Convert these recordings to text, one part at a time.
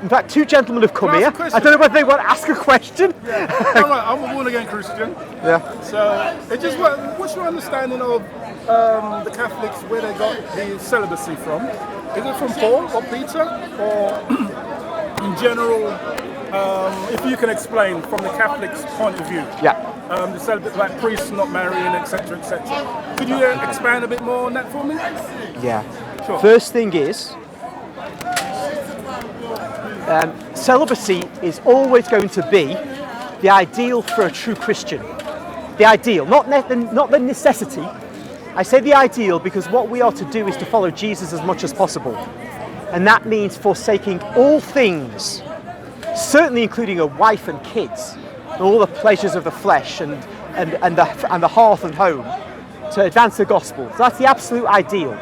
In fact, two gentlemen have come Can I here. ask a question? I don't know whether they want to ask a question. I'm a born-again Christian. Yeah. So, what's your understanding of the Catholics, where they got the celibacy from? Is it from Paul or Peter, or in general? If you can explain from the Catholics' point of view, the celibate, like priests not marrying, etc., etc. Could you expand a bit more on that for me? Yeah. Sure. First thing is, celibacy is always going to be the ideal for a true Christian. The ideal, not the necessity. I say the ideal because what we are to do is to follow Jesus as much as possible. And that means forsaking all things, certainly including a wife and kids, and all the pleasures of the flesh and the hearth and home, to advance the gospel. So that's the absolute ideal.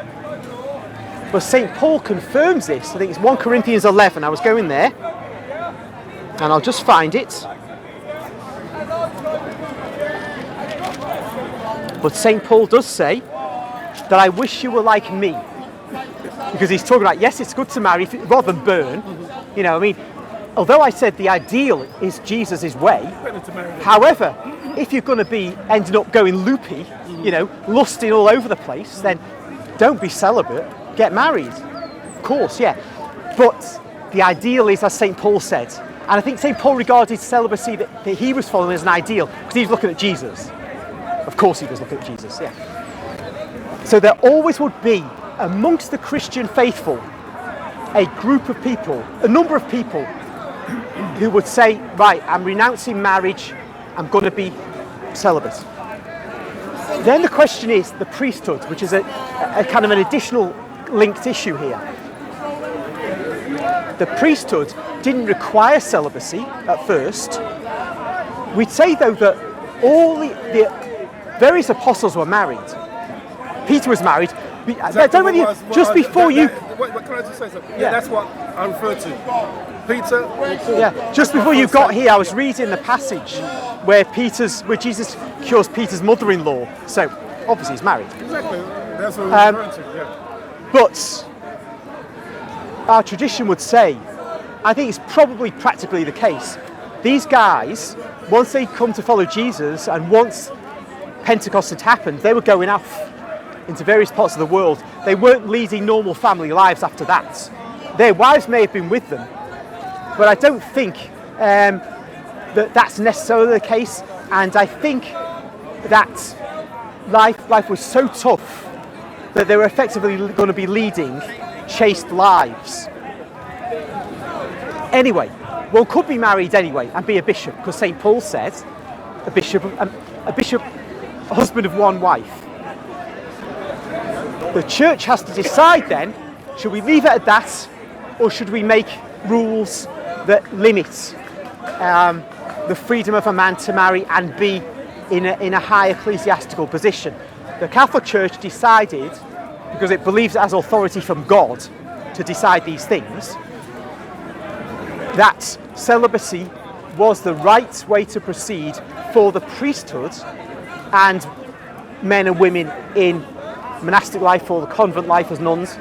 But St. Paul confirms this. I think it's 1 Corinthians 11. I was going there, and I'll just find it. But St. Paul does say that I wish you were like me. Because he's talking about, yes, it's good to marry rather than burn. You know, I mean, although I said the ideal is Jesus' way, however, if you're going to be ending up going loopy, you know, lusting all over the place, then don't be celibate, get married. Of course, yeah. But the ideal is, as St. Paul said, and I think St. Paul regarded celibacy that he was following as an ideal because he was looking at Jesus. Of course he was looking at Jesus, yeah. So there always would be, amongst the Christian faithful, a group of people, a number of people who would say, right, I'm renouncing marriage, I'm going to be celibate. Then the question is the priesthood, which is a kind of an additional linked issue here. The priesthood didn't require celibacy at first. We'd say, though, that all the various apostles were married. Peter was married. Just before you... Can I just say something? Yeah, that's what I refer to. Peter or Paul. Yeah, just before you got here, I was reading the passage where Jesus cures Peter's mother-in-law. So, obviously he's married. Exactly, that's what I'm referring to, yeah. But our tradition would say, I think it's probably practically the case, these guys, once they come to follow Jesus and once Pentecost had happened, they were going off into various parts of the world. They weren't leading normal family lives after that. Their wives may have been with them, but I don't think that that's necessarily the case. And I think that life was so tough that they were effectively going to be leading chaste lives. Anyway, one could be married anyway and be a bishop, because St. Paul said a bishop, a husband of one wife. The church has to decide then, should we leave it at that, or should we make rules that limit the freedom of a man to marry and be in a high ecclesiastical position? The Catholic Church decided, because it believes it has authority from God to decide these things, that celibacy was the right way to proceed for the priesthood and men and women in monastic life or the convent life as nuns.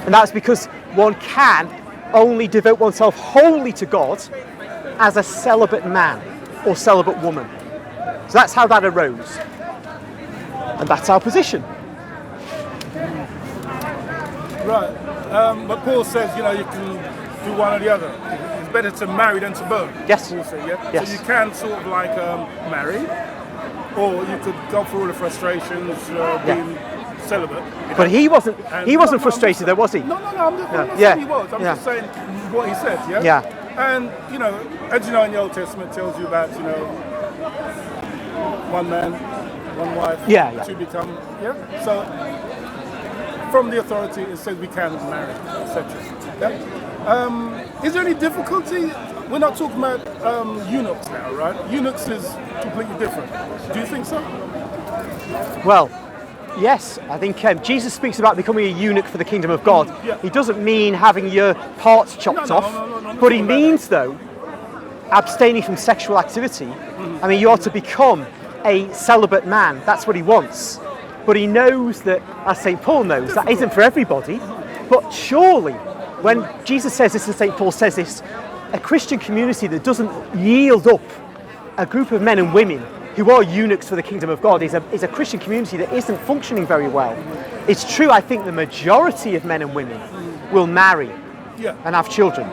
And that's because one can only devote oneself wholly to God as a celibate man or celibate woman. So that's how that arose. And that's our position. Right. But Paul says, you can do one or the other. It's better to marry than to burn. Yes. Paul said, yeah? Yes. So you can sort of like marry, or you could go through all the frustrations being celibate. But he wasn't frustrated though, was he? No, I'm not saying he was. I'm just saying what he said, yeah? Yeah. And, as you know, in the Old Testament, it tells you about, one man, one wife, two become, So, from the authority, it says we can marry, etc. Yeah? Is there any difficulty? We're not talking about eunuchs now, right? Eunuchs is completely different. Do you think so? Well, yes, I think Jesus speaks about becoming a eunuch for the kingdom of God. Yeah. He doesn't mean having your parts chopped off, but he means, though, abstaining from sexual activity. Mm-hmm. I mean, you are to become a celibate man. That's what he wants. But he knows that, as St. Paul knows, that isn't for everybody. But surely, when Jesus says this and St. Paul says this, a Christian community that doesn't yield up a group of men and women who are eunuchs for the kingdom of God is a Christian community that isn't functioning very well. It's true, I think the majority of men and women will marry and have children,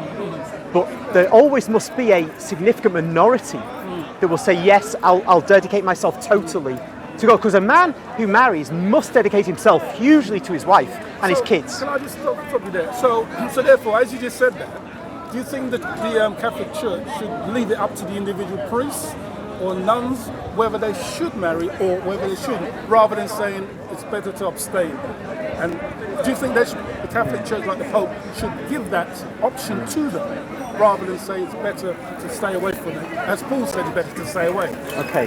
but there always must be a significant minority that will say, yes, I'll dedicate myself totally to God. Because a man who marries must dedicate himself hugely to his wife and his kids. Can I just stop you there? So therefore, as you just said that, do you think that the Catholic Church should leave it up to the individual priests or nuns whether they should marry or whether they shouldn't, rather than saying it's better to abstain? And do you think the Catholic Church, like the Pope, should give that option to them, rather than say it's better to stay away from it? As Paul said, it's better to stay away. Okay.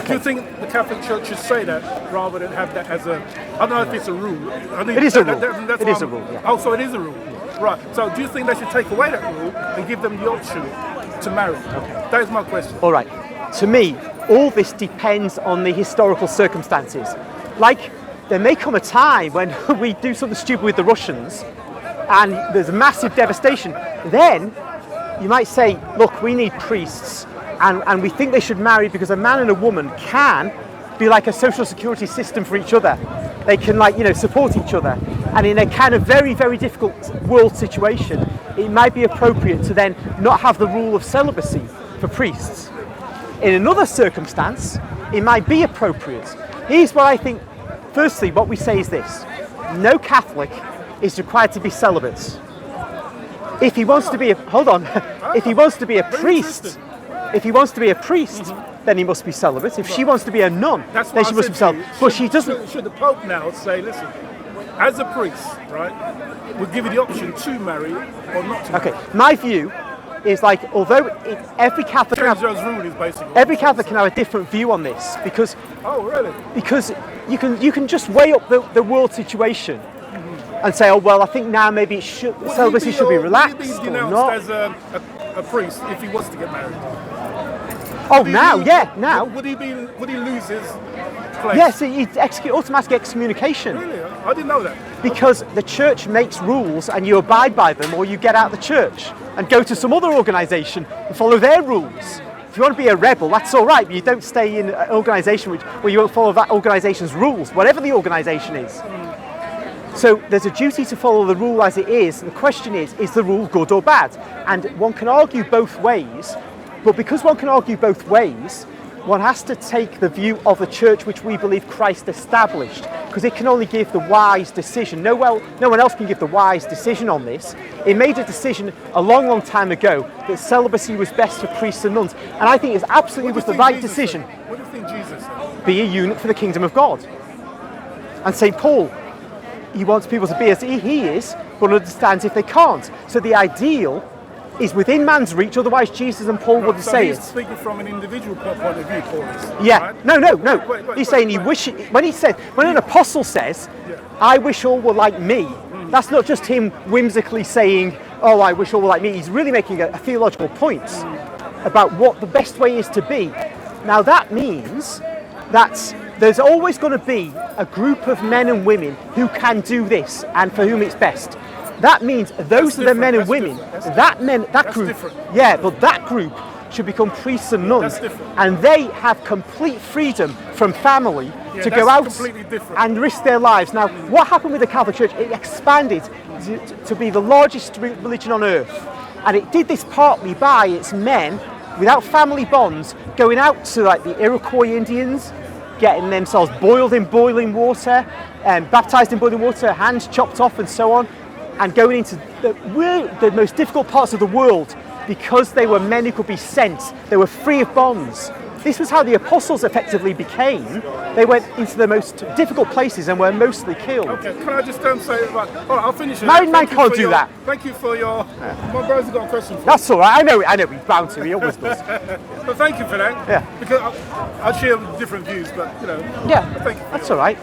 Do you think the Catholic Church should say that, rather than have that as a... I don't know if it's a rule. It is a rule. It is a rule, yeah. Oh, so it is a rule. Right. So do you think they should take away that rule and give them the option to marry? Okay. That is my question. All right. To me, all this depends on the historical circumstances. Like, there may come a time when we do something stupid with the Russians and there's massive devastation. Then you might say, look, we need priests and we think they should marry because a man and a woman can be like a social security system for each other. They can, like, support each other. And in a kind of very, very difficult world situation, it might be appropriate to then not have the rule of celibacy for priests. In another circumstance, it might be appropriate. Here's what I think. Firstly, what we say is this: no Catholic is required to be celibate. If he wants to be if he wants to be a priest, then he must be celibate. If she wants to be a nun, then she must be celibate. But she doesn't. Should the Pope now say, listen, as a priest, right, we'll give you the option to marry or not to marry? Okay, my view is, like, although every Catholic can have a different view on this, because because you can just weigh up the world situation and say, oh well, I think now maybe celibacy should be relaxed. Would he be denounced as a priest if he was to get married? Oh, now. Would he lose his place? Yes, he'd automatic excommunication. Really? I didn't know that. Because the church makes rules and you abide by them, or you get out of the church and go to some other organisation and follow their rules. If you want to be a rebel, that's all right, but you don't stay in an organisation where you won't follow that organisation's rules, whatever the organisation is. So there's a duty to follow the rule as it is. The question is the rule good or bad? And one can argue both ways, but because one can argue both ways, one has to take the view of the church which we believe Christ established, because it can only give the wise decision. No one else can give the wise decision on this. It made a decision a long, long time ago that celibacy was best for priests and nuns, and I think it absolutely was the right decision. What do you think Jesus said? Be a eunuch for the kingdom of God. And St. Paul, he wants people to be as he is, but understands if they can't. So the ideal is within man's reach, otherwise Jesus and Paul wouldn't say it. He's speaking from an individual point of view, Paul is. Yeah, right? No. He's saying when an apostle says, I wish all were like me, that's not just him whimsically saying, oh, I wish all were like me. He's really making a theological point about what the best way is to be. Now that means that there's always going to be a group of men and women who can do this and for whom it's best. That means those are the men and women. That group, but that group should become priests and nuns, and they have complete freedom from family to go out and risk their lives. Now, what happened with the Catholic Church? It expanded to be the largest religion on earth, and it did this partly by its men without family bonds going out to, like, the Iroquois Indians, getting themselves boiled in boiling water, and baptized in boiling water, hands chopped off, and so on. And going into the most difficult parts of the world because they were men who could be sent. They were free of bonds. This was how the apostles effectively became. They went into the most difficult places and were mostly killed. Okay, can I just say, right, all right, I'll finish it. Married man can't do that. Thank you for your... My brother's got a question for you. That's all right, I know he's bound to, he always does. But thank you for that. Yeah. Because I share different views, but, Yeah, thank you. that's all right.